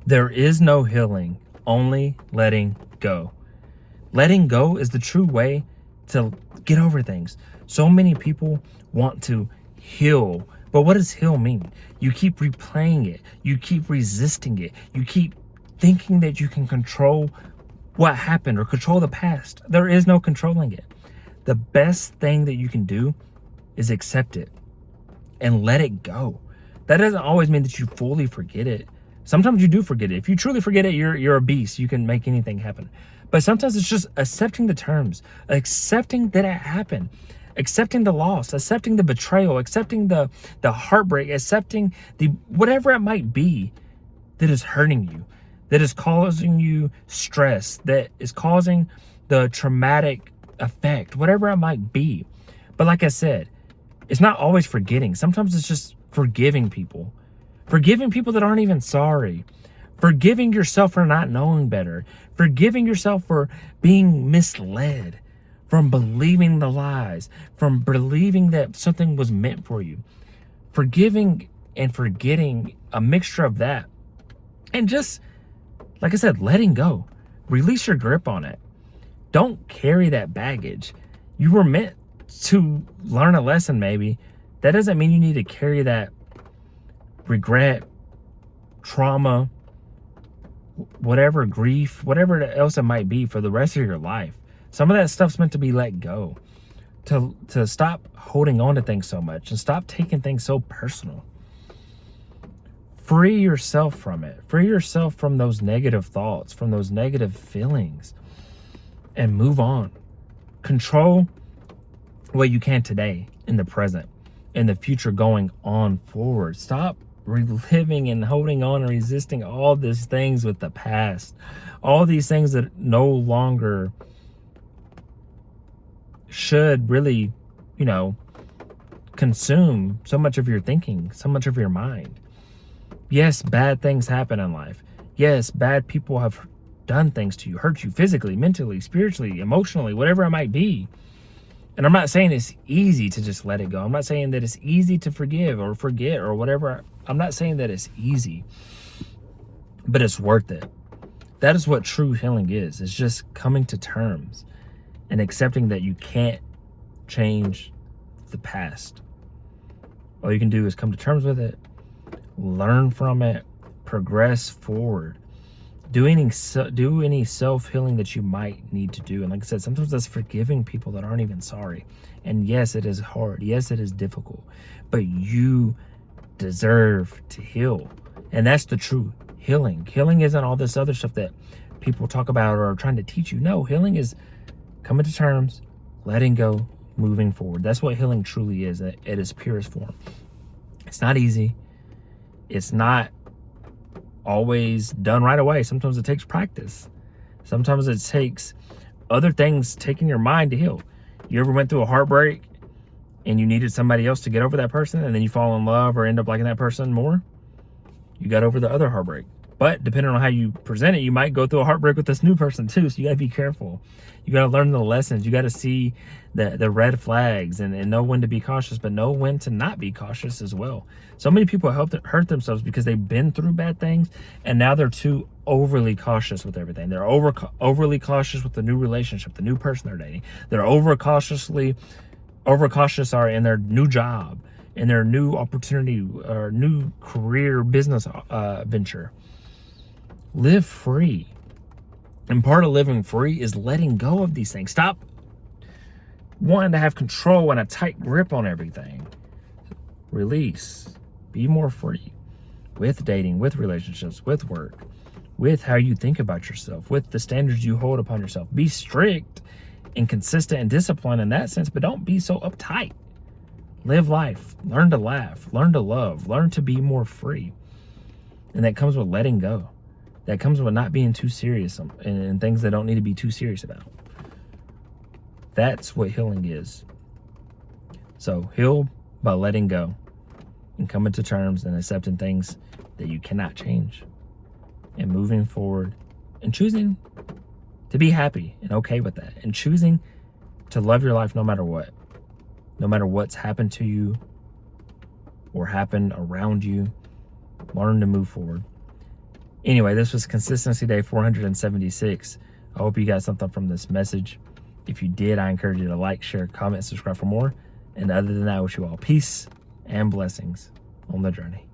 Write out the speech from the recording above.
There is no healing, only letting go. Letting go is the true way to get over things. So many people want to heal, but what does heal mean? You keep replaying it, you keep resisting it, you keep thinking that you can control what happened or control the past. There is no controlling it. The best thing that you can do is accept it and let it go. That doesn't always mean that you fully forget it. Sometimes you do forget it. If you truly forget it, you're a beast. You can make anything happen. But sometimes it's just accepting the terms, accepting that it happened, accepting the loss, accepting the betrayal, accepting the heartbreak, accepting the whatever it might be that is hurting you, that is causing you stress, that is causing the traumatic effect, whatever it might be. But like I said, it's not always forgetting. Sometimes it's just forgiving people that aren't even sorry, forgiving yourself for not knowing better, forgiving yourself for being misled, from believing the lies, from believing that something was meant for you. Forgiving and forgetting, a mixture of that. And just, like I said, letting go. Release your grip on it. Don't carry that baggage. You were meant to learn a lesson, maybe. That doesn't mean you need to carry that regret, trauma, whatever, grief, whatever else it might be for the rest of your life. Some of that stuff's meant to be let go. To stop holding on to things so much and stop taking things so personal. Free yourself from it. Free yourself from those negative thoughts, from those negative feelings, and move on. Control what you can today, in the present, in the future, going on forward. Stop reliving and holding on and resisting all these things with the past, all these things that no longer should really, consume so much of your thinking, so much of your mind. Yes, bad things happen in life. Yes, bad people have done things to you, hurt you physically, mentally, spiritually, emotionally, whatever it might be. And I'm not saying it's easy to just let it go. I'm not saying that it's easy to forgive or forget or whatever. I'm not saying that it's easy, but it's worth it. That is what true healing is. It's just coming to terms and accepting that you can't change the past. All you can do is come to terms with it, learn from it, progress forward. Do any self-healing that you might need to do. And like I said, sometimes that's forgiving people that aren't even sorry. And yes, it is hard. Yes, it is difficult. But you deserve to heal. And that's the true healing. Healing isn't all this other stuff that people talk about or are trying to teach you. No, healing is coming to terms, letting go, moving forward. That's what healing truly is at its purest form. It's not easy. It's not always done right away. Sometimes it takes practice. Sometimes it takes other things taking your mind to heal. You ever went through a heartbreak and you needed somebody else to get over that person, and then you fall in love or end up liking that person more? You got over the other heartbreak. But depending on how you present it, you might go through a heartbreak with this new person too. So you got to be careful. You got to learn the lessons. You got to see the red flags and know when to be cautious, but know when to not be cautious as well. So many people hurt themselves because they've been through bad things, and now they're too overly cautious with everything. They're overly cautious with the new relationship, the new person they're dating. They're over cautious in their new job, in their new opportunity or new career business venture. Live free. And part of living free is letting go of these things. Stop wanting to have control and a tight grip on everything. Release. Be more free with dating, with relationships, with work, with how you think about yourself, with the standards you hold upon yourself. Be strict and consistent and disciplined in that sense, but don't be so uptight. Live life. Learn to laugh. Learn to love. Learn to be more free. And that comes with letting go. That comes with not being too serious and things that don't need to be too serious about. That's what healing is. So heal by letting go and coming to terms and accepting things that you cannot change and moving forward and choosing to be happy and okay with that and choosing to love your life no matter what. No matter what's happened to you or happened around you, learn to move forward. Anyway, this was Consistency Day 476. I hope you got something from this message. If you did, I encourage you to like, share, comment, subscribe for more. And other than that, I wish you all peace and blessings on the journey.